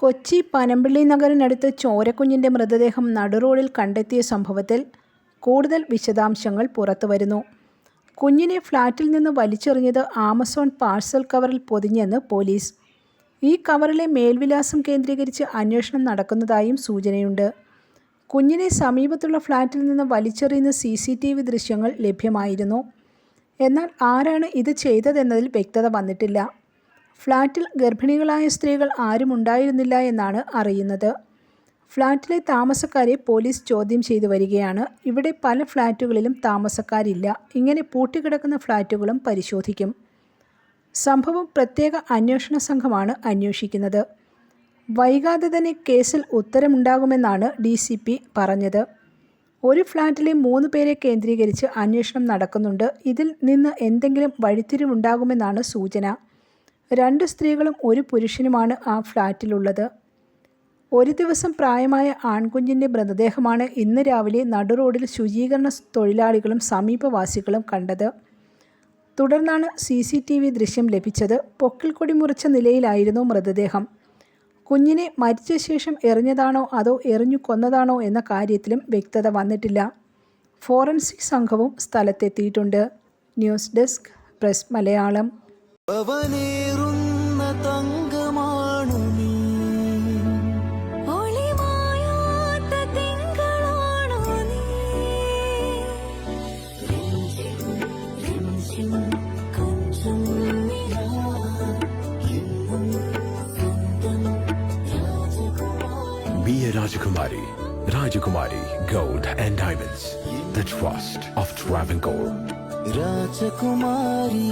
കൊച്ചി പനമ്പിള്ളി നഗറിനടുത്ത് ചോരക്കുഞ്ഞിൻ്റെ മൃതദേഹം നടുറോഡിൽ കണ്ടെത്തിയ സംഭവത്തിൽ കൂടുതൽ വിശദാംശങ്ങൾ പുറത്തുവരുന്നു. കുഞ്ഞിനെ ഫ്ളാറ്റിൽ നിന്ന് വലിച്ചെറിഞ്ഞത് ആമസോൺ പാഴ്സൽ കവറിൽ പൊതിഞ്ഞെന്ന് പോലീസ്. ഈ കവറിലെ മേൽവിലാസം കേന്ദ്രീകരിച്ച് അന്വേഷണം നടക്കുന്നതായും സൂചനയുണ്ട്. കുഞ്ഞിനെ സമീപത്തുള്ള ഫ്ളാറ്റിൽ നിന്ന് വലിച്ചെറിയുന്ന CCTV ദൃശ്യങ്ങൾ ലഭ്യമായിരുന്നു. എന്നാൽ ആരാണ് ഇത് ചെയ്തതെന്നതിൽ വ്യക്തത വന്നിട്ടില്ല. ഫ്ളാറ്റിൽ ഗർഭിണികളായ സ്ത്രീകൾ ആരും ഉണ്ടായിരുന്നില്ല എന്നാണ് അറിയുന്നത്. ഫ്ളാറ്റിലെ താമസക്കാരെ പോലീസ് ചോദ്യം ചെയ്തു വരികയാണ്. ഇവിടെ പല ഫ്ളാറ്റുകളിലും താമസക്കാരില്ല. ഇങ്ങനെ പൂട്ടിക്കിടക്കുന്ന ഫ്ളാറ്റുകളും പരിശോധിക്കും. സംഭവം പ്രത്യേക അന്വേഷണ സംഘമാണ് അന്വേഷിക്കുന്നത്. വൈകാതെ തന്നെ കേസിൽ ഉത്തരമുണ്ടാകുമെന്നാണ് DCP പറഞ്ഞത്. ഒരു ഫ്ളാറ്റിലെ 3 പേരെ കേന്ദ്രീകരിച്ച് അന്വേഷണം നടക്കുന്നുണ്ട്. ഇതിൽ നിന്ന് എന്തെങ്കിലും വഴിത്തിരിവുണ്ടാകുമെന്നാണ് സൂചന. 2 സ്ത്രീകളും 1 പുരുഷനുമാണ് ആ ഫ്ളാറ്റിലുള്ളത്. ഒരു ദിവസം പ്രായമായ ആൺകുഞ്ഞിൻ്റെ മൃതദേഹമാണ് ഇന്ന് രാവിലെ നടുറോഡിൽ ശുചീകരണ തൊഴിലാളികളും സമീപവാസികളും കണ്ടത്. തുടർന്നാണ് CCTV ദൃശ്യം ലഭിച്ചത്. പൊക്കിൾക്കൊടി മുറിച്ച നിലയിലായിരുന്നു മൃതദേഹം. കുഞ്ഞിനെ മരിച്ച ശേഷം എറിഞ്ഞതാണോ അതോ എറിഞ്ഞു കൊന്നതാണോ എന്ന കാര്യത്തിലും വ്യക്തത വന്നിട്ടില്ല. ഫോറൻസിക് സംഘവും സ്ഥലത്തെത്തിയിട്ടുണ്ട്. News desk press Malayalam. Be a Rajakumari. Rajakumari Gold and Diamonds. The trust of Travancore. Rajakumari.